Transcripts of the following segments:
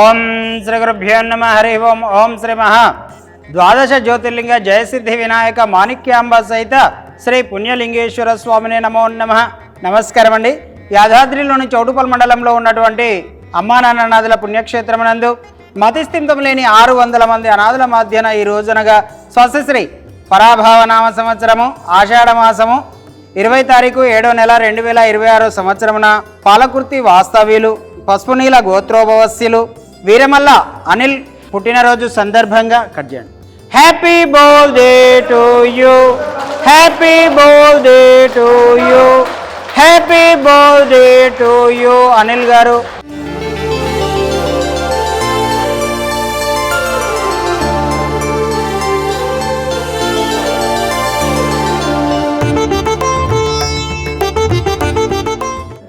ఓం శ్రీ గురుభ్యో నమ హరి ఓం. ఓం శ్రీ మహా ద్వాదశ జ్యోతిర్లింగ జయసిద్ధి వినాయక మాణిక్యాంబ సహిత శ్రీ పుణ్యలింగేశ్వర స్వామిని నమో నమః. నమస్కారం అండి. యాదాద్రిలోని చౌటుపల్ మండలంలో ఉన్నటువంటి అమ్మా నాన్ననాథుల పుణ్యక్షేత్రమునందు మతిస్థిమితం లేని 600 మంది అనాథుల మధ్యన ఈ రోజునగా స్వస్తిశ్రీ పరాభావనామ సంవత్సరము ఆషాఢ మాసము 20 తారీఖు 7వ నెల 2026 సంవత్సరమున పాలకుర్తి వాస్తవ్యులు పసుపునీల గోత్రోభవస్యులు వీరమల్ల అనిల్ పుట్టినరోజు సందర్భంగా కట్ చేయండి. Happy birthday to you, happy birthday to you, happy birthday to you Anil గారు.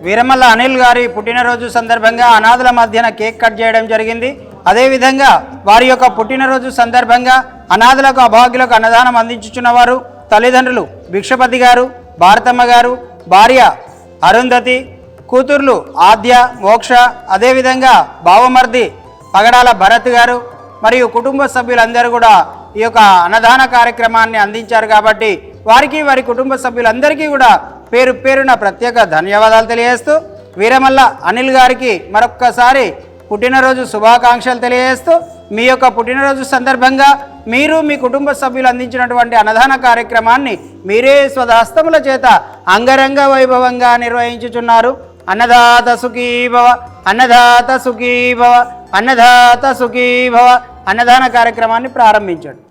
వీరమల్ల అనిల్ గారి పుట్టినరోజు సందర్భంగా అనాథుల మధ్యన కేక్ కట్ చేయడం జరిగింది. అదేవిధంగా వారి యొక్క పుట్టినరోజు సందర్భంగా అనాథులకు అభాగ్యులకు అన్నదానం అందించుచున్నవారు తల్లిదండ్రులు భిక్షపతి గారు, భారతమ్మ గారు, భార్య అరుంధతి, కూతుర్లు ఆద్య, మోక్ష, అదేవిధంగా బావమర్ది పగడాల భరత్ గారు మరియు కుటుంబ సభ్యులందరూ కూడా ఈ యొక్క అన్నదాన కార్యక్రమాన్ని అందించారు. కాబట్టి వారికి వారి కుటుంబ సభ్యులందరికీ కూడా పేరు పేరున ప్రత్యేక ధన్యవాదాలు తెలియజేస్తూ వీరమల్ల అనిల్ గారికి మరొక్కసారి పుట్టినరోజు శుభాకాంక్షలు తెలియజేస్తూ మీ యొక్క పుట్టినరోజు సందర్భంగా మీరు మీ కుటుంబ సభ్యులు అందించినటువంటి అన్నదాన కార్యక్రమాన్ని మీరే స్వహస్తముల చేత అంగరంగ వైభవంగా నిర్వహించుచున్నారు. అన్నదాత సుఖీభవ, అన్నదాత సుఖీభవ, అన్నదాత సుఖీభవ. అన్నదాన కార్యక్రమాన్ని ప్రారంభించండి.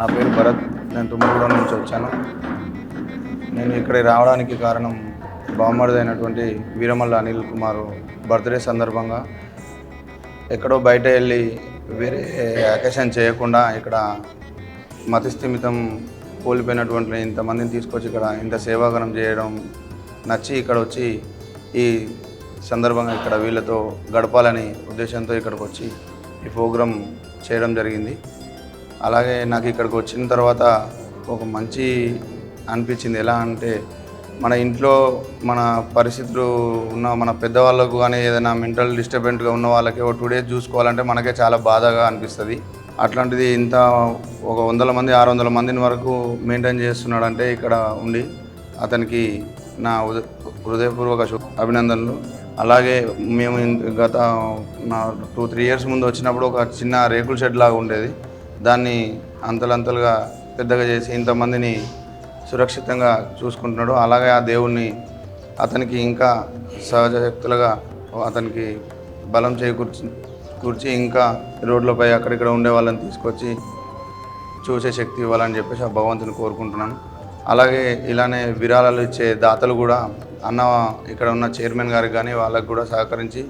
నా పేరు భరత్. నేను తుమ్మగూడెం నుంచి వచ్చాను. నేను ఇక్కడికి రావడానికి కారణం బావమరిదైనటువంటి వీరమల్ల అనిల్ కుమార్ బర్త్డే సందర్భంగా ఎక్కడో బయట వెళ్ళి వేరే అకేషన్ చేయకుండా ఇక్కడ మతిస్థిమితం కోల్పోయినటువంటి ఇంతమందిని తీసుకొచ్చి ఇక్కడ ఇంత సేవాగనం చేయడం నచ్చి ఇక్కడ వచ్చి ఈ సందర్భంగా ఇక్కడ వీళ్ళతో గడపాలని ఉద్దేశంతో ఇక్కడికి వచ్చి ఈ ప్రోగ్రాం చేయడం జరిగింది. అలాగే నాకు ఇక్కడికి వచ్చిన తర్వాత ఒక మంచి అనిపించింది. ఎలా అంటే మన ఇంట్లో మన పరిస్థితులు ఉన్న మన పెద్దవాళ్ళకు కానీ ఏదైనా మెంటల్ డిస్టర్బెంట్గా ఉన్న వాళ్ళకి ఒక 2 days చూసుకోవాలంటే మనకే చాలా బాధగా అనిపిస్తుంది. అట్లాంటిది ఇంత ఒక 100 మంది 600 మందిని వరకు మెయింటైన్ చేస్తున్నాడంటే ఇక్కడ ఉండి అతనికి నా హృదయపూర్వక అభినందనలు. అలాగే మేము గత 2-3 years ముందు వచ్చినప్పుడు ఒక చిన్న రేకుల షెడ్ లాగా ఉండేది, దాన్ని అంతలంతలుగా పెద్దగా చేసి ఇంతమందిని సురక్షితంగా చూసుకుంటున్నాడు. అలాగే ఆ దేవుణ్ణి అతనికి ఇంకా సహజ శక్తులుగా అతనికి బలం చేకూర్చి ఇంకా రోడ్లపై అక్కడిక్కడ ఉండే వాళ్ళని తీసుకొచ్చి చూసే శక్తి ఇవ్వాలని చెప్పేసి ఆ భగవంతుని కోరుకుంటున్నాను. అలాగే ఇలానే విరాళాలు ఇచ్చే దాతలు కూడా అన్న ఇక్కడ ఉన్న చైర్మన్ గారికి కానీ వాళ్ళకు కూడా సహకరించి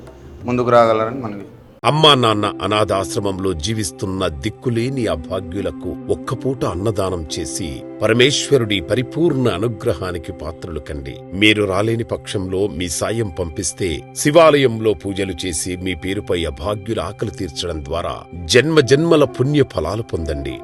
ముందుకు రాగలరని మనవి. అమ్మా నాన్న అనాథాశ్రమంలో జీవిస్తున్న దిక్కులేని అభాగ్యులకు ఒక్కపూట అన్నదానం చేసి పరమేశ్వరుడి పరిపూర్ణ అనుగ్రహానికి పాత్రులు కండి. మీరు రాలేని పక్షంలో మీ సాయం పంపిస్తే శివాలయంలో పూజలు చేసి మీ పేరుపై అభాగ్యుల ఆకలి తీర్చడం ద్వారా జన్మ జన్మల పుణ్య ఫలాలు పొందండి.